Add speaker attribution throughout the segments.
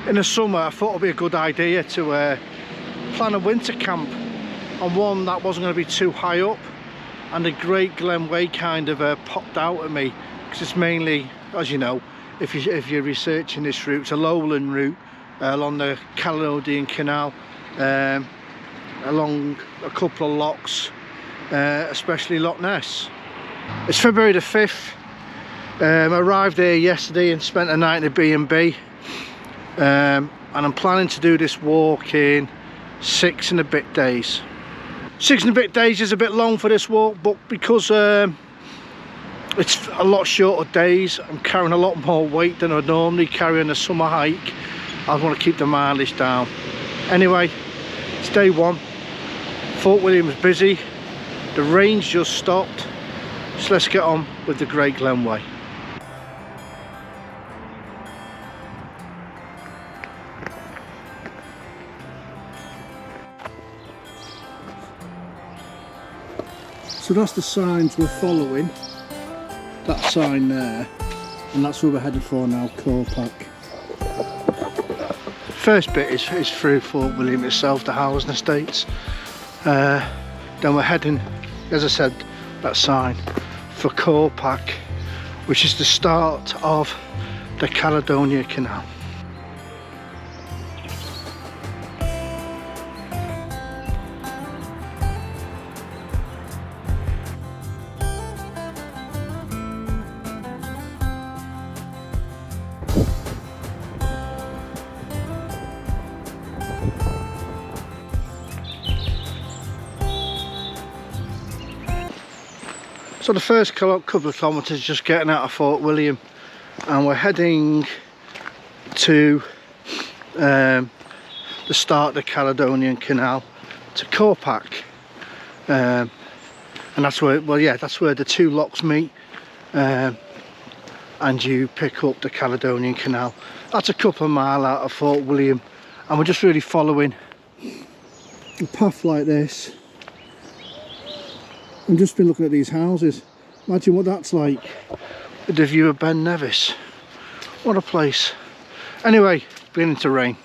Speaker 1: in the summer I thought it would be a good idea to plan a winter camp on one that wasn't going to be too high up, and the Great Glen Way kind of popped out at me, because it's mainly, as you know, if you're researching this route, it's a lowland route along the Caledonian Canal, along a couple of locks, especially Loch Ness. It's February the 5th. I arrived there yesterday and spent a night in a B&B, and I'm planning to do this walk in 6 and a bit days. 6 and a bit days is a bit long for this walk, but because it's a lot shorter days, I'm carrying a lot more weight than I normally carry on a summer hike. I want to keep the mileage down. Anyway, it's day 1. Fort William's busy, the rain's just stopped, so let's get on with the Great Glen Way. So that's the signs we're following, that sign there, and that's where we're heading for now, Corpack. First bit is through Fort William itself, the housing estates. Then we're heading, as I said, that sign, for Corpack, which is the start of the Caledonian Canal. So the first couple of kilometres just getting out of Fort William, and we're heading to the start of the Caledonian Canal to Corpack, and that's where, well, yeah, that's where the two locks meet, and you pick up the Caledonian Canal. That's a couple of miles out of Fort William, and we're just really following a path like this. I've just been looking at these houses. Imagine what that's like with the view of Ben Nevis. What a place. Anyway, beginning to rain.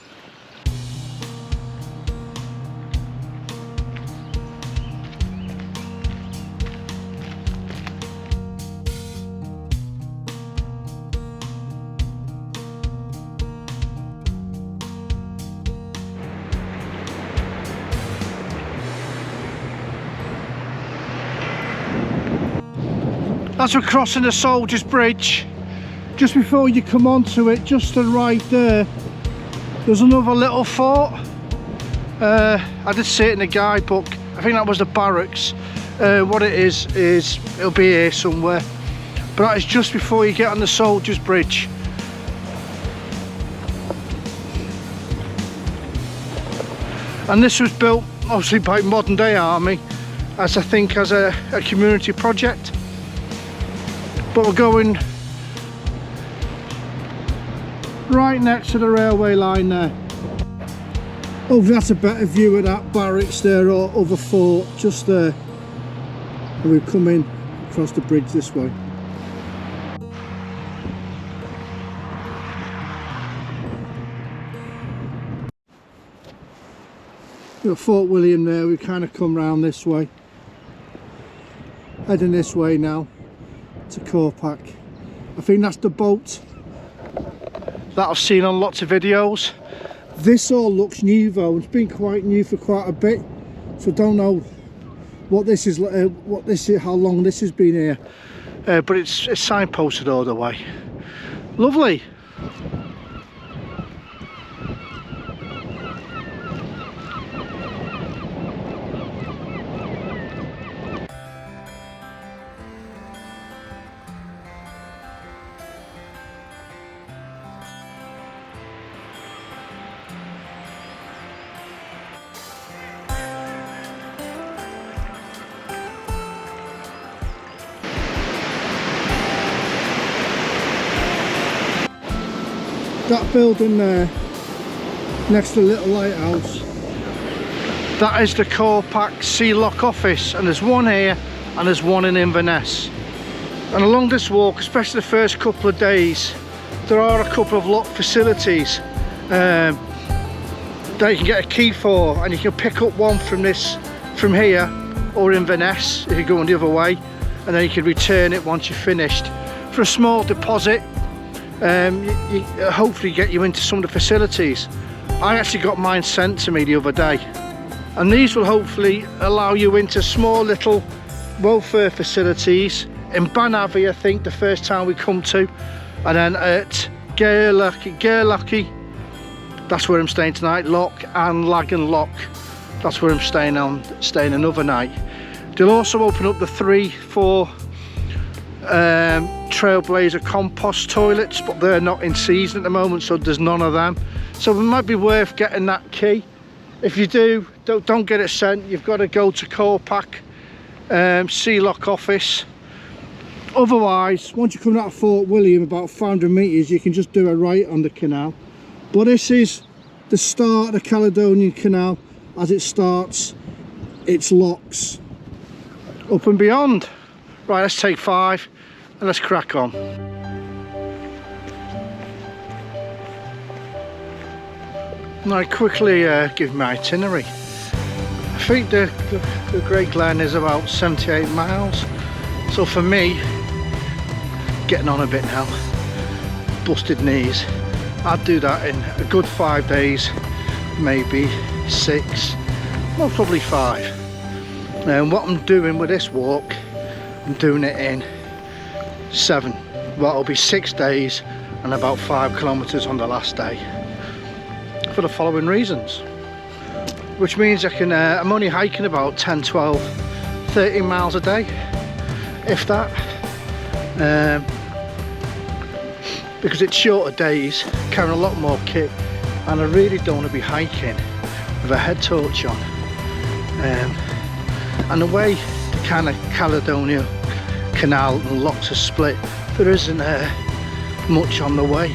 Speaker 1: As we're crossing the Soldiers Bridge, just before you come onto it, just to the right there's another little fort. I did see it in the guidebook. I think that was the barracks. What it is it'll be here somewhere. But that is just before you get on the Soldiers Bridge. And this was built obviously by modern day army, as I think as a community project. But we're going right next to the railway line there. Oh, that's a better view of that barracks there, or other fort just there. And we've come in across the bridge this way. We've got Fort William there. We've kind of come round this way, heading this way now to Corpack. I think that's the boat that I've seen on lots of videos. This all looks new though. It's been quite new for quite a bit, so I don't know what this is, how long this has been here, but it's signposted all the way. Lovely. That building there, next to the little lighthouse, that is the Corpack Sea Lock office, and there's one here and there's one in Inverness. And along this walk, especially the first couple of days, there are a couple of lock facilities, that you can get a key for, and you can pick up one from here or Inverness if you're going the other way, and then you can return it once you're finished for a small deposit. Hopefully get you into some of the facilities. I actually got mine sent to me the other day, and these will hopefully allow you into small little welfare facilities in Banavie, I think the first time we come to, and then at Gairlochy, that's where I'm staying tonight. Loch and Laggan Lock, that's where I'm staying another night. They'll also open up the 3-4 Trailblazer compost toilets, but they're not in season at the moment, so there's none of them. So it might be worth getting that key. If you do, don't get it sent. You've got to go to Corpac, Sealock office. Otherwise, once you're coming out of Fort William, about 500 metres, you can just do a right on the canal. But this is the start of the Caledonian Canal as it starts its locks up and beyond. Right, let's take 5 and let's crack on. Now, quickly give my itinerary. I think the Great Glen is about 78 miles. So for me, getting on a bit now, busted knees, I'd do that in a good 5 days, maybe 6, well, probably 5. And what I'm doing with this walk, I'm doing it in 7. Well, it'll be 6 days and about 5 kilometers on the last day, for the following reasons. Which means I'm only hiking about 10, 12, 13 miles a day, if that. Because it's shorter days, carrying a lot more kit, and I really don't want to be hiking with a head torch on. And the way the kind of Caledonia Canal and locks are split, there isn't much on the way.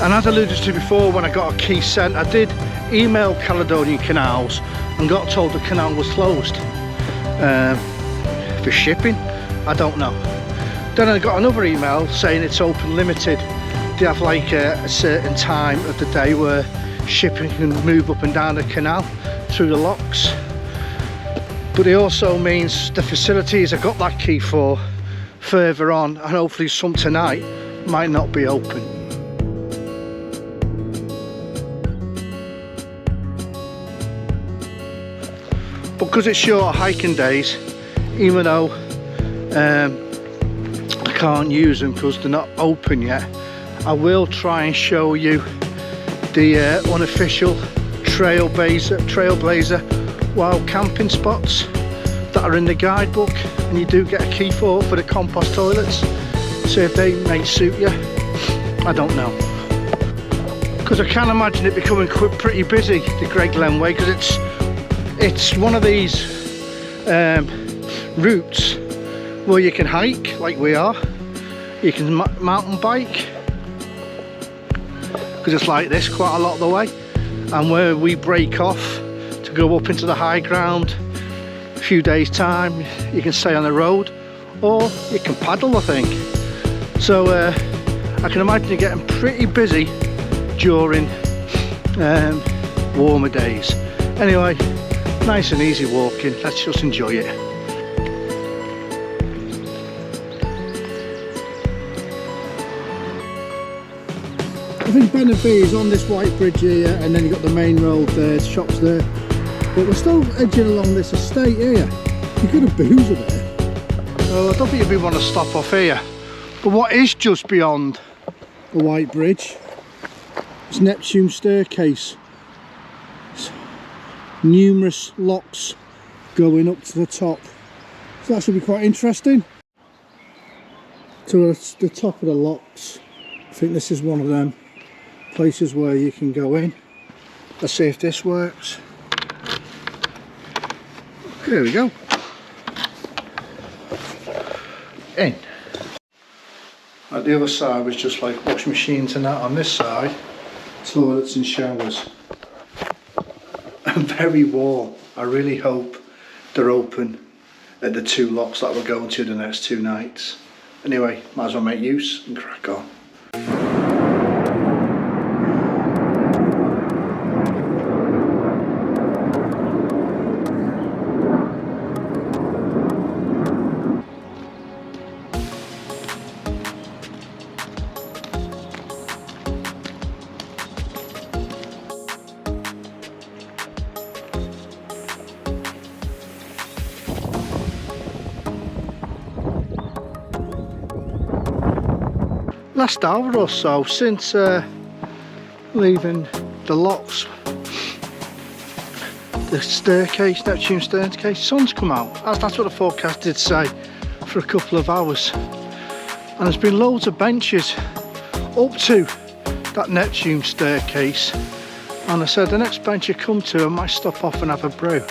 Speaker 1: And as I alluded to before, when I got a key sent, I did email Caledonian Canals and got told the canal was closed for shipping. I don't know. Then I got another email saying it's open limited. They have like a certain time of the day where shipping can move up and down the canal through the locks. But it also means the facilities I got that key for further on, and hopefully some tonight, might not be open. But because it's short hiking days, even though I can't use them because they're not open yet, I will try and show you the unofficial Trailblazer wild camping spots that are in the guidebook, and you do get a key for the compost toilets. So if they may suit you, I don't know, because I can imagine it becoming pretty busy, the Great Glen Way, because it's one of these routes where you can hike like we are, you can mountain bike, because it's like this quite a lot of the way, and where we break off to go up into the high ground, a few days time you can stay on the road, or you can paddle, I think. So I can imagine you getting pretty busy during warmer days. Anyway, nice and easy walking, let's just enjoy it. I think Banavie is on this white bridge here, and then you've got the main road there, shops there. But we're still edging along this estate here. You could have boozer there. Well, I don't think we want to stop off here. But what is just beyond the white bridge is Neptune staircase. It's numerous locks going up to the top. So that should be quite interesting. To the top of the locks, I think this is one of them places where you can go in. Let's see if this works. There we go. In. At the other side was just like wash machines and that. On this side, toilets and showers. And very warm. I really hope they're open at the 2 locks that we're going to the next 2 nights. Anyway, might as well make use and crack on. last hour or so since leaving the locks, the staircase, Neptune staircase, sun's come out. That's what the forecast did say, for a couple of hours. And there's been loads of benches up to that Neptune staircase. And I said the next bench you come to, I might stop off and have a brew.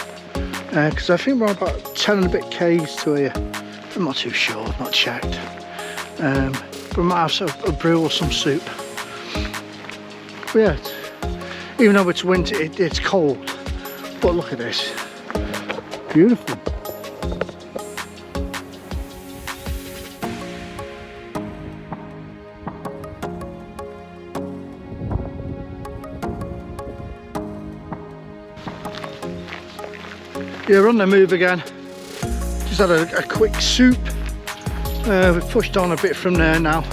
Speaker 1: Because I think we're about 10 and a bit k's to here. I'm not too sure, I've not checked. But I might have a brew or some soup. But yeah, even though it's winter, it's cold. But look at this, beautiful. Yeah, we're on the move again. Just had a quick soup. We've pushed on a bit from there now.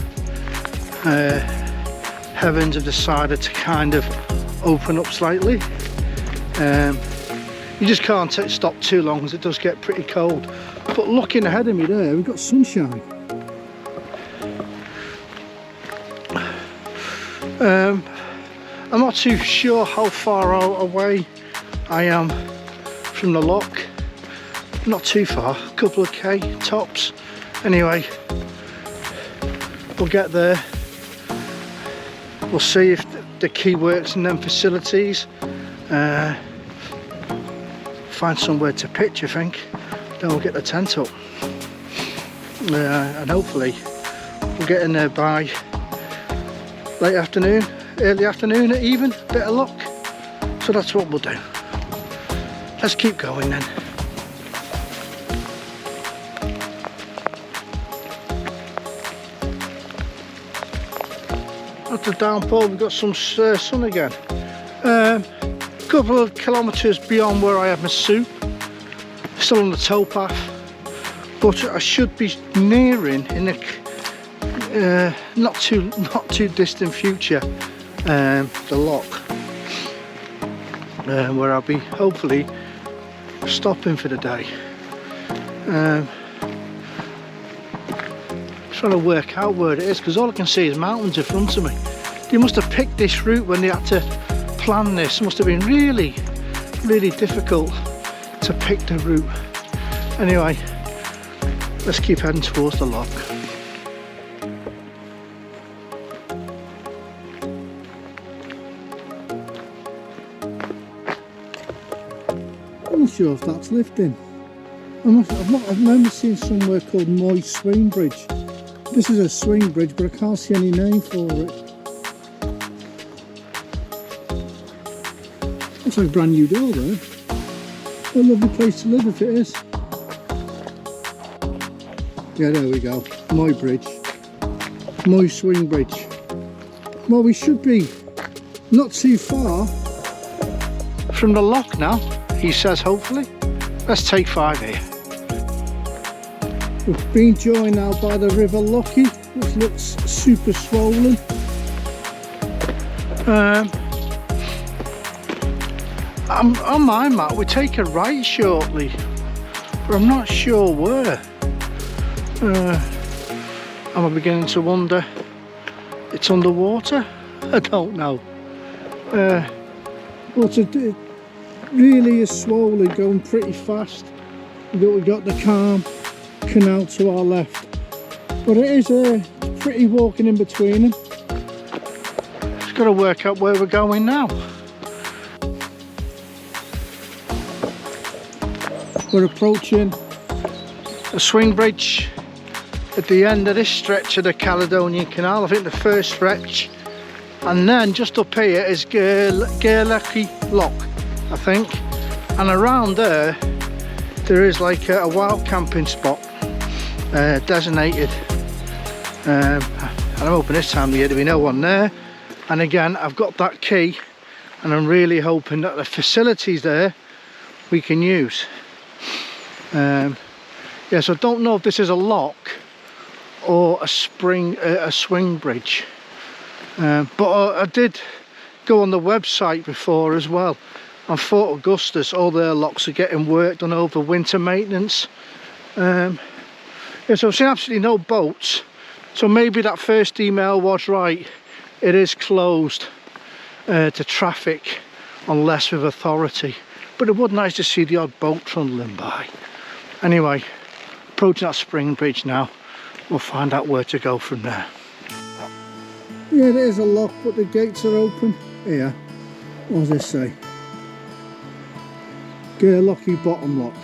Speaker 1: Heavens have decided to kind of open up slightly. You just can't stop too long as it does get pretty cold. But looking ahead of me there, we've got sunshine. I'm not too sure how far away I am from the loch. Not too far, a couple of k tops. Anyway, we'll get there. We'll see if the key works in them facilities. Find somewhere to pitch, I think. Then we'll get the tent up. And hopefully we'll get in there by late afternoon, early afternoon even, bit of luck. So that's what we'll do. Let's keep going then. After the downpour, we've got some sun again. Couple of kilometres beyond where I have my soup, still on the towpath, but I should be nearing in the not too distant future the loch, where I'll be hopefully stopping for the day. Trying to work out where it is because all I can see is mountains in front of me. They must have picked this route when they had to plan this. It must have been really difficult to pick the route. Anyway, let's keep heading towards the loch. I'm not sure if that's lifting. I remember seeing somewhere called Moy Swing Bridge. This is a swing bridge, but I can't see any name for it. Looks like a brand new door there. What a lovely place to live if it is. Yeah, there we go. Moy Bridge. Moy Swing Bridge. Well, we should be not too far from the loch now, he says, hopefully. Let's take 5 here. We've been joined now by the River Lochy, which looks super swollen. On my map we take a right shortly, but I'm not sure where. I'm beginning to wonder it's underwater. I don't know. But it really is swollen, going pretty fast. We've got the calm canal to our left, but it is pretty walking in between them. Just got to work out where we're going now. We're approaching a swing bridge at the end of this stretch of the Caledonian Canal. I think the first stretch, and then just up here is Gairlochy Locks, I think, and around there is like a wild camping spot designated, and I'm hoping this time of year there'll be no one there. And again, I've got that key and I'm really hoping that the facilities there we can use. Yeah, so I don't know if this is a lock or a swing bridge, but I did go on the website before as well. On Fort Augustus, all their locks are getting work done over winter maintenance. Yeah, so I've seen absolutely no boats So maybe that first email was right. It is closed to traffic unless with authority. But it would nice to see the odd boat trundling by. Anyway, approaching that spring bridge now. We'll find out where to go from there. Yeah, there's a lock, but the gates are open. Here, what does this say? Gairlochy bottom lock.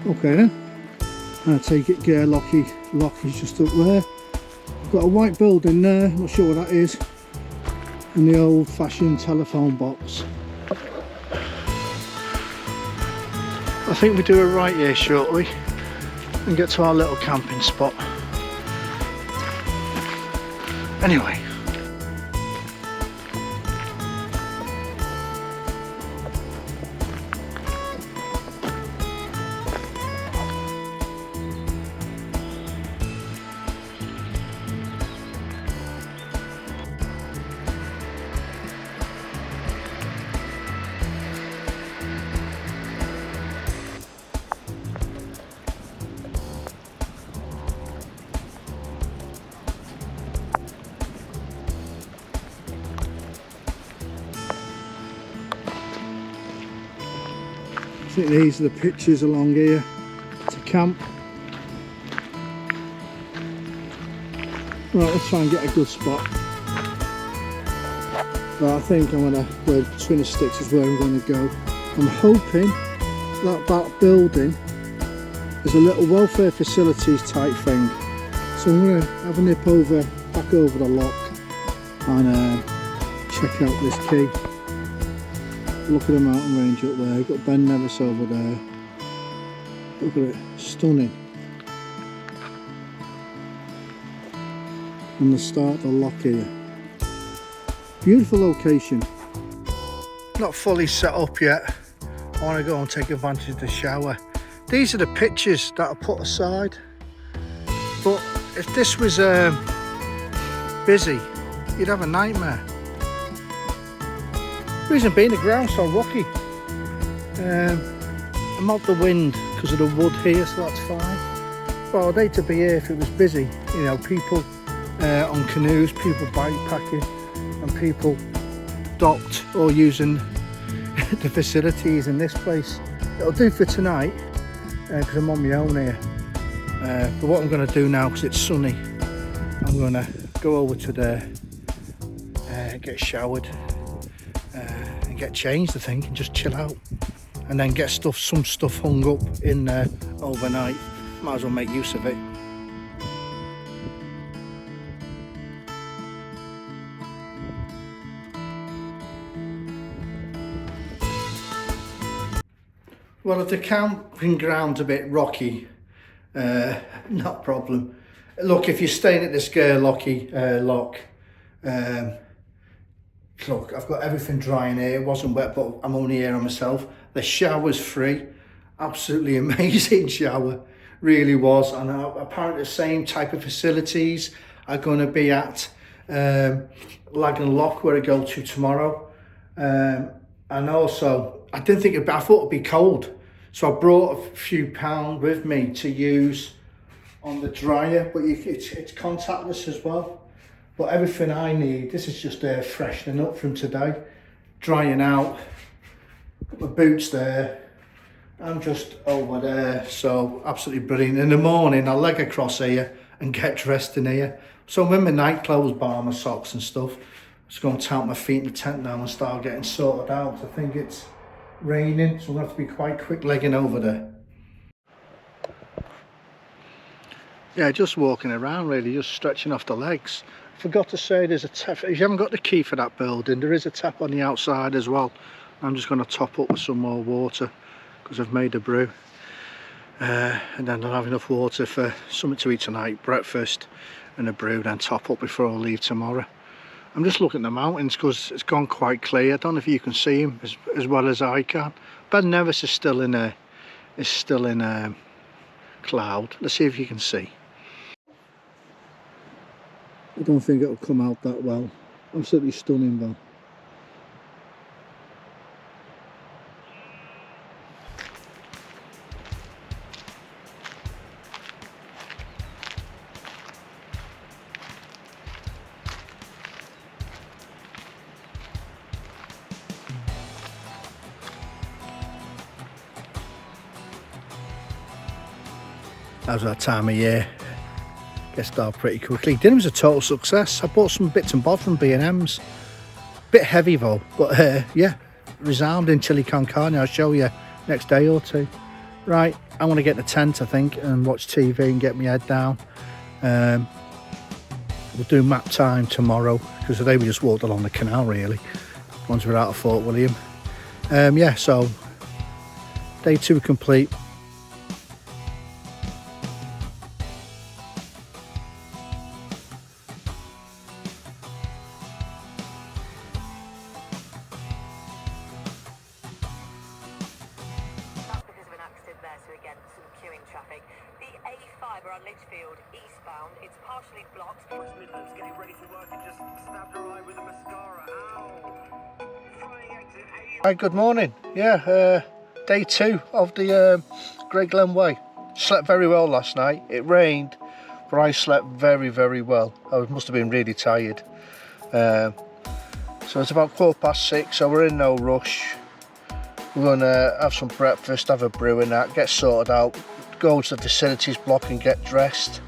Speaker 1: Okay then. I take it Gairlochy Lock is just up there. Got a white building there, not sure what that is. And the old fashioned telephone box. I think we do a right here shortly and get to our little camping spot. Anyway. I think these are the pitches along here to camp. Right, let's try and get a good spot. But I think I'm gonna go between the sticks is where I'm gonna go. I'm hoping that back building is a little welfare facilities type thing. So I'm gonna have a nip over, back over the lock and check out this key. Look at the mountain range up there, got Ben Nevis over there. Look at it, stunning. And the start of the lock here. Beautiful location. Not fully set up yet. I want to go and take advantage of the shower. These are the pictures that I put aside. But if this was busy, you'd have a nightmare. Reason being the ground's so rocky. I'm out the wind because of the wood here, so that's fine. But I'd hate to be here if it was busy. You know, people on canoes, people bikepacking, and people docked or using the facilities in this place. It'll do for tonight because I'm on my own here. But what I'm going to do now, because it's sunny, I'm going to go over to there, get showered. And get changed, I think, and just chill out, and then get some stuff hung up in there overnight. Might as well make use of it. Well, if the camping ground's a bit rocky, not a problem. Look, if you're staying at this Gairlochy Lock, look, I've got everything drying here. It wasn't wet, but I'm only here on myself. The shower's free. Absolutely amazing shower. Really was. And apparently the same type of facilities are going to be at Laggan Locks, where I go to tomorrow. And also, I thought it'd be cold. So I brought a few pounds with me to use on the dryer, but it's contactless as well. But everything I need, this is just freshening up from today, drying out. Got my boots there. I'm just over there, so absolutely brilliant. In the morning, I'll leg across here and get dressed in here. So I'm in my night clothes, bar my socks and stuff. Just going to towel my feet in the tent now and start getting sorted out. I think it's raining, so I'm going to have to be quite quick legging over there. Yeah, just walking around really, just stretching off the legs. Forgot to say there's a tap. If you haven't got the key for that building, there is a tap on the outside as well. I'm just going to top up with some more water because I've made a brew. And then I'll have enough water for something to eat tonight, breakfast and a brew, then top up before I leave tomorrow. I'm just looking at the mountains because it's gone quite clear. I don't know if you can see them as well as I can. Ben Nevis is still in cloud. Let's see if you can see. I don't think it'll come out that well. Absolutely stunning though. That was that time of year. Gets started pretty quickly. Dinner was a total success. I bought some bits and bobs from B&M's. Bit heavy though, but yeah, resounding chili con carne. I'll show you next day or two. Right, I want to get in the tent, I think, and watch TV and get my head down. We'll do map time tomorrow, because today we just walked along the canal really, once we're out of Fort William. Yeah, so day 2 complete. Hi, good morning. Yeah, day 2 of the Great Glen Way. Slept very well last night. It rained, but I slept very, very well. I must have been really tired. So it's about 6:15, so we're in no rush. We're gonna have some breakfast, have a brew and that, get sorted out, go to the facilities block and get dressed.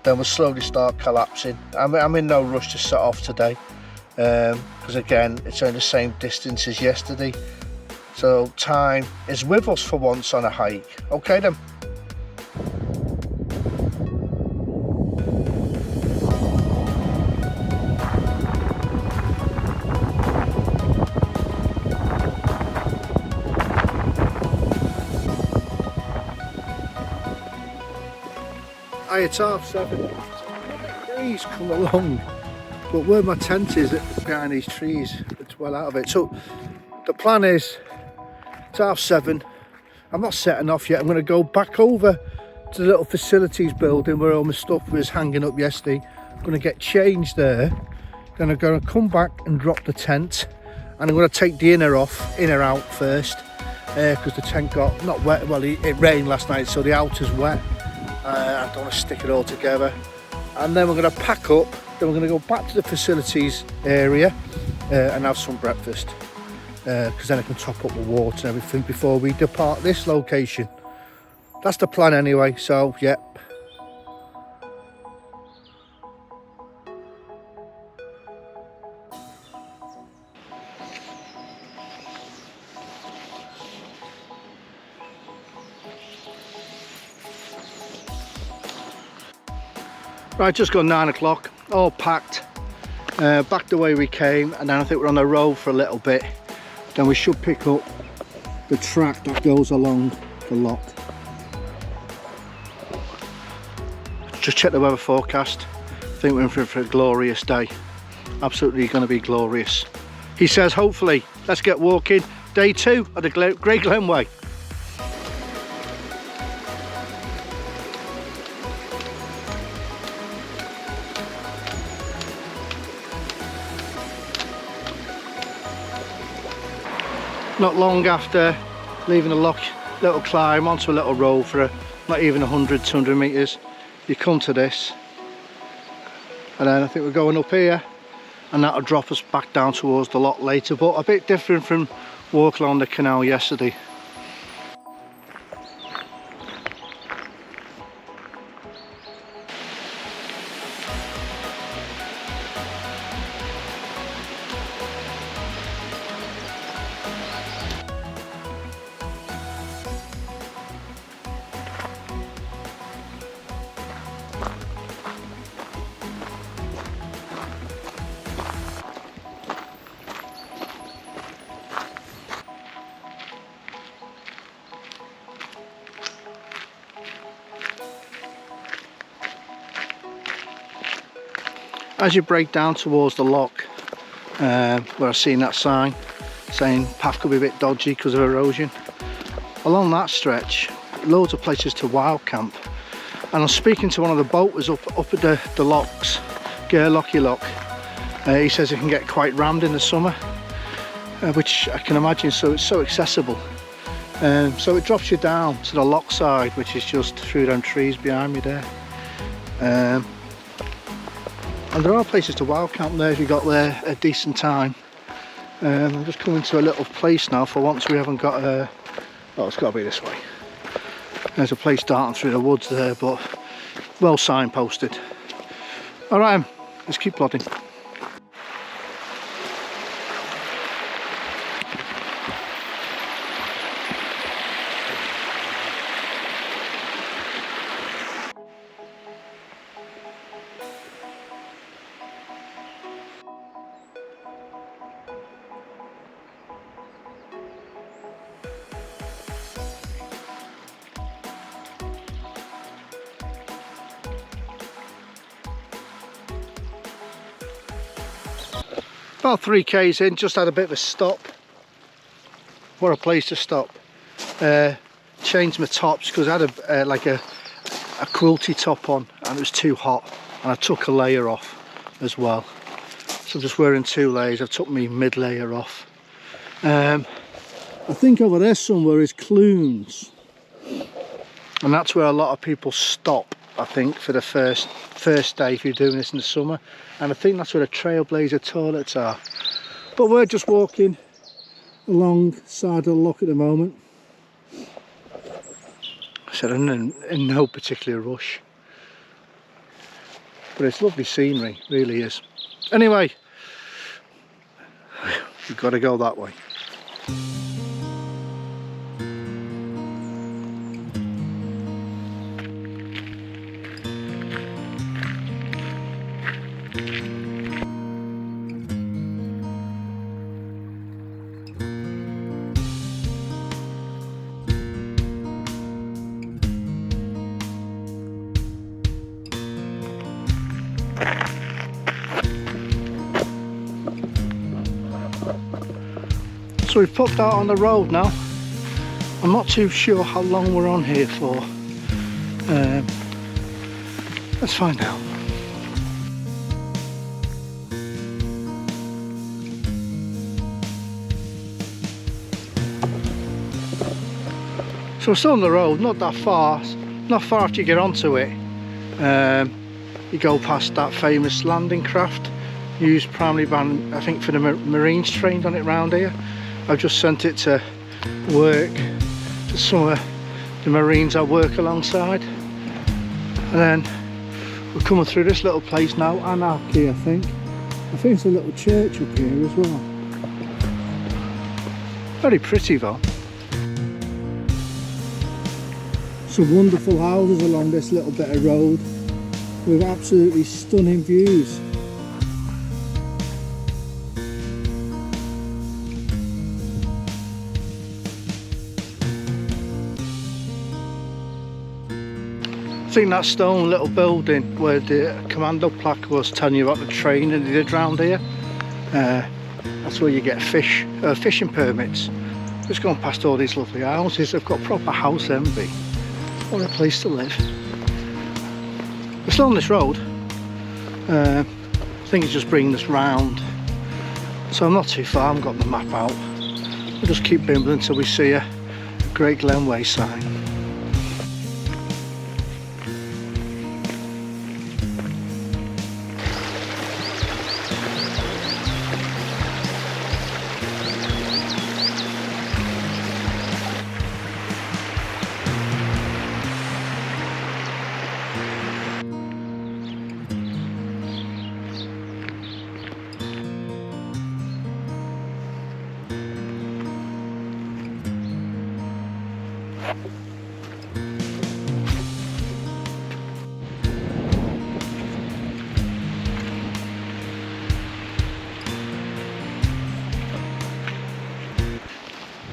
Speaker 1: Then we'll slowly start collapsing. I'm in no rush to set off today. Because again, it's only the same distance as yesterday, so time is with us for once on a hike. Okay then. Hi, it's 7:30. Breeze come along. But where my tent is behind these trees, it's well out of it. So the plan is, it's 7:30. I'm not setting off yet. I'm going to go back over to the little facilities building where all my stuff was hanging up yesterday. I'm going to get changed there. Then I'm going to come back and drop the tent. And I'm going to take the inner out first. Because the tent got not wet. Well, it rained last night, so the outer's wet. I don't want to stick it all together. And then we're going to pack up. Then we're going to go back to the facilities area and have some breakfast, because then I can top up the water and everything before we depart this location. That's the plan anyway, so yeah. Right, just gone 9 o'clock, all packed, back the way we came, and then I think we're on the road for a little bit. Then we should pick up the track that goes along the loch. Just check the weather forecast. I think we're in for a glorious day. Absolutely going to be glorious. He says, hopefully, let's get walking. Day 2 of the Great Glen Way. Not long after leaving the loch, little climb onto a little road for not even 100-200 metres, you come to this, and then I think we're going up here, and that'll drop us back down towards the loch later, but a bit different from walking along the canal yesterday. As you break down towards the loch, where I've seen that sign saying path could be a bit dodgy because of erosion, along that stretch, loads of places to wild camp. And I'm speaking to one of the boaters up at the locks, Gairlochy Lock. He says it can get quite rammed in the summer, which I can imagine, so it's so accessible. So it drops you down to the loch side, which is just through them trees behind me there. And there are places to wild camp there if you got there a decent time. I'm just coming to a little place now. For once we haven't got a... oh, it's got to be this way. There's a place darting through the woods there, but well signposted. Alright, let's keep plodding. About 3k's in, just had a bit of a stop. What a place to stop. Changed my tops because I had a like a quilty top on and it was too hot, and I took a layer off as well. So I'm just wearing 2 layers. I've took my mid layer off. I think over there somewhere is Clunes, and that's where a lot of people stop, I think, for the first day if you're doing this in the summer. And I think that's where the Trailblazer toilets are. But we're just walking alongside the loch at the moment. So I'm in no particular rush. But it's lovely scenery, really is. Anyway, we've got to go that way. So we've popped out on the road now. I'm not too sure how long we're on here for. Let's find out. So we're still on the road, not that far. Not far after you get onto it. You go past that famous landing craft used primarily by, I think, for the Marines trained on it round here. I've just sent it to work to some of the Marines I work alongside. And then we're coming through this little place now, Anarchy, I think. I think it's a little church up here as well. Very pretty though. Some wonderful houses along this little bit of road with absolutely stunning views. I think that stone little building where the commando plaque was telling you about the training they did round here, that's where you get fishing permits. Just going past all these lovely houses. They've got proper house envy. What a place to live. We're still on this road. I think it's just bringing us round, so I'm not too far. I haven't got the map out. We'll just keep bimbling until we see a Great Glen Way sign.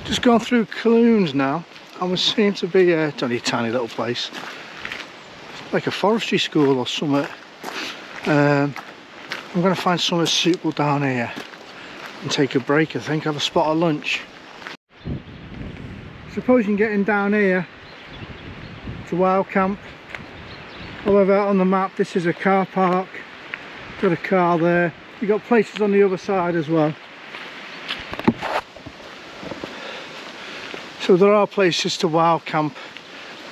Speaker 1: Just gone through Clunes now, and we seem to be it's only a tiny little place, like a forestry school or something. I'm going to find somewhere suitable down here and take a break, I think, have a spot of lunch. Supposing getting down here to Wild Camp. However, on the map this is a car park, got a car there. You've got places on the other side as well. So there are places to wild camp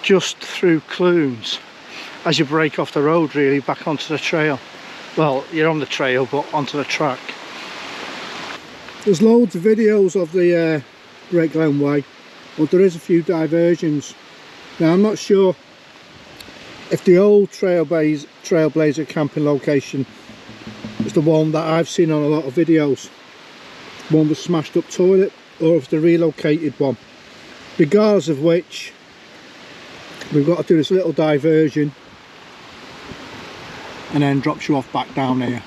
Speaker 1: just through Clunes as you break off the road, really, back onto the trail. Well, you're on the trail, but onto the track. There's loads of videos of the Great Glen Way, but there is a few diversions Now I'm not sure if the old Trailblazer camping location is the one that I've seen on a lot of videos, one with smashed up toilet, or if the relocated one. Regardless of which, we've got to do this little diversion and then drops you off back down here.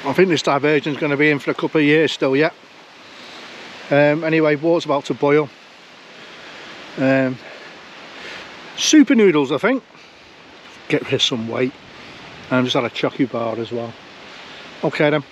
Speaker 1: I think this diversion is going to be in for a couple of years still yet. Anyway, water's about to boil. Super noodles, I think. Get rid of some weight. And I've just had a chocky bar as well. Okay then.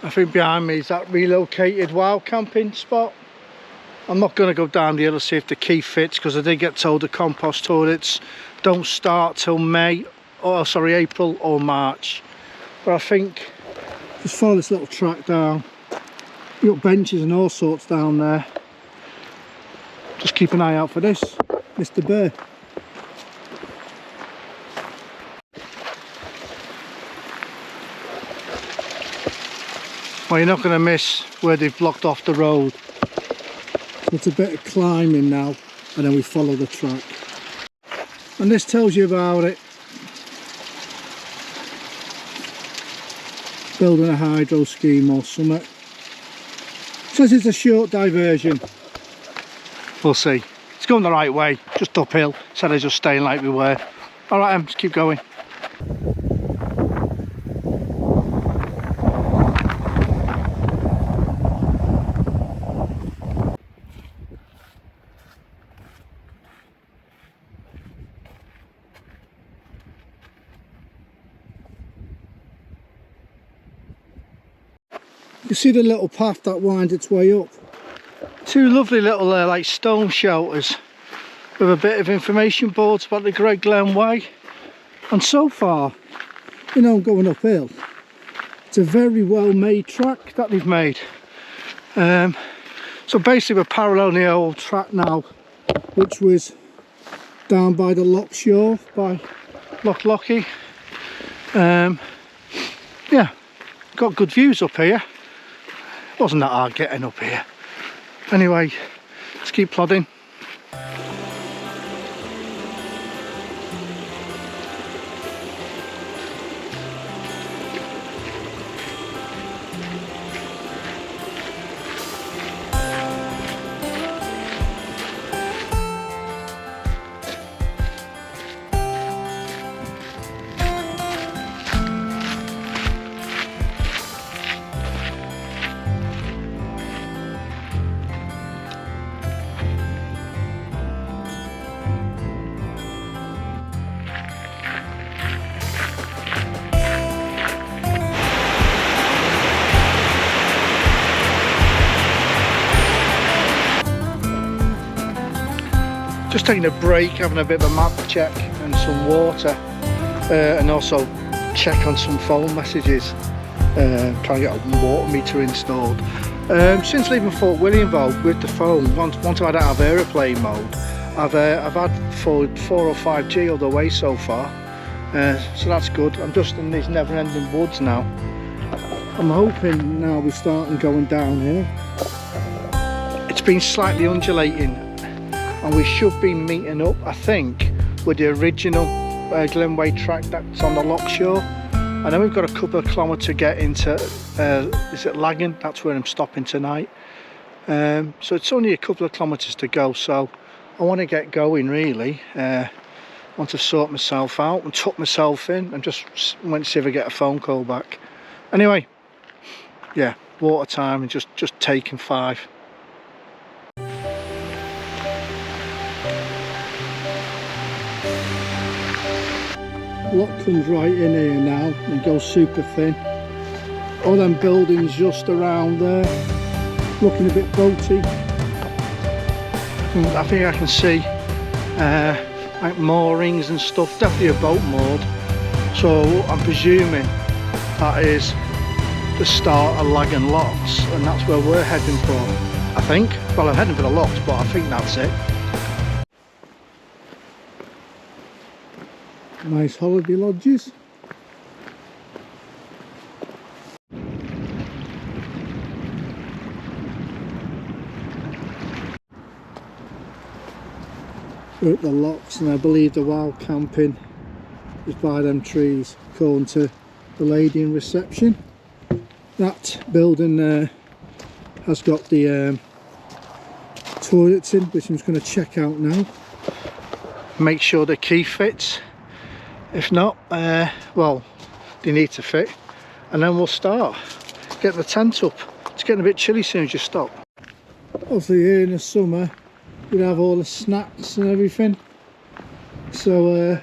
Speaker 1: I think behind me is that relocated wild camping spot. I'm not going to go down the hill to see if the key fits, because I did get told the compost toilets don't start till April or March. But I think just follow this little track down. You've got benches and all sorts down there. Just keep an eye out for this, Mr. Bear. Well, you're not going to miss where they've blocked off the road. It's a bit of climbing now, and then we follow the track. And this tells you about it. Building a hydro scheme or something. Says it's a short diversion. We'll see. It's going the right way, just uphill, instead of just staying like we were. Alright, let's keep going. You see the little path that winds its way up. Two lovely little like stone shelters with a bit of information boards about the Great Glen Way. And so far, you know, going uphill, it's a very well made track that they've made. So basically we're paralleling the old track now, which was down by the Loch shore, by Loch Lochy. Yeah, got good views up here. Wasn't that hard getting up here. Anyway, let's keep plodding. Just taking a break, having a bit of a map check and some water, and also check on some phone messages, trying to get a water meter installed. Since leaving Fort William though, with the phone, once I had out of aeroplane mode, I've had 4 or 5G all the way so far, so that's good. I'm just in these never-ending woods now. I'm hoping now we're starting going down here. It's been slightly undulating, and we should be meeting up, I think, with the original Glenway track that's on the Loch shore. And then we've got a couple of kilometres to get into, is it Laggan? That's where I'm stopping tonight. So it's only a couple of kilometres to go, so I want to get going really. once I've sorted myself out and tucked myself in, and just went to see if I get a phone call back. Anyway, yeah, water time and just taking 5. Lock comes right in here now and goes super thin. All them buildings just around there looking a bit boaty. I think I can see like moorings and stuff, definitely a boat moored. So I'm presuming that is the start of Laggan Locks, and that's where we're heading for, I think. Well, I'm heading for the locks, but I think that's it. Nice holiday lodges. We're at the locks, and I believe the wild camping is by them trees, according to the lady in reception. That building there has got the toilets in, which I'm just going to check out now. Make sure the key fits. If not, well, they need to fit, and then we'll start getting the tent up. It's getting a bit chilly soon as you stop. Obviously here in the summer we'd have all the snacks and everything, so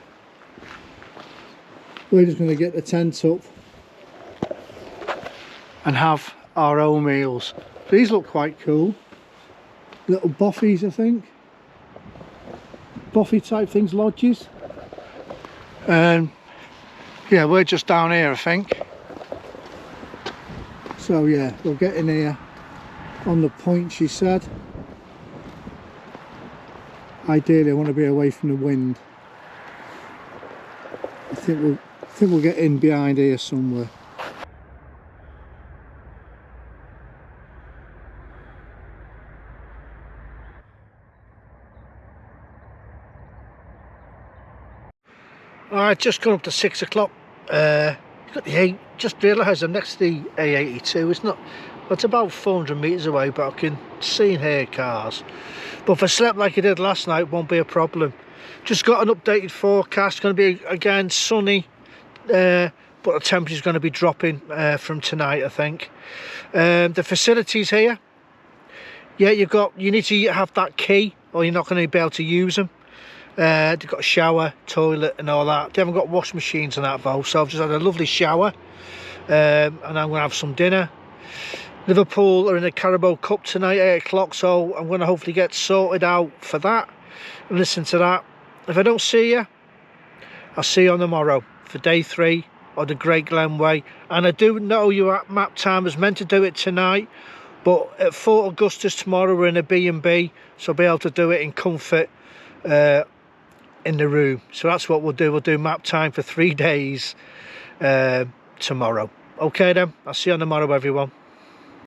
Speaker 1: we're just going to get the tent up and have our own meals. These look quite cool, little boffies, I think, boffy type things, lodges. Yeah, we're just down here, I think. So yeah, we'll get in here on the point, she said. Ideally I want to be away from the wind. I think we'll get in behind here somewhere. Alright, just gone up to 6 o'clock. Got the A, just realised I'm next to the A82. It's not, it's about 400 metres away, but I can see and hear cars. But if I slept like I did last night, won't be a problem. Just got an updated forecast. Going to be again sunny, but the temperature's going to be dropping from tonight, I think. The facilities here, yeah, you need to have that key, or you're not going to be able to use them. They've got a shower, toilet and all that. They haven't got wash machines and that though, so I've just had a lovely shower, and I'm going to have some dinner. Liverpool are in the Carabao Cup tonight, 8 o'clock, so I'm going to hopefully get sorted out for that and listen to that. If I don't see you, I'll see you on the morrow for day 3 of the Great Glen Way. And I do know your map time was meant to do it tonight, but at Fort Augustus tomorrow we're in a B&B, so I'll be able to do it in comfort in the room. So that's what we'll do. We'll do map time for 3 days tomorrow. Okay then, I'll see you on the morrow, everyone.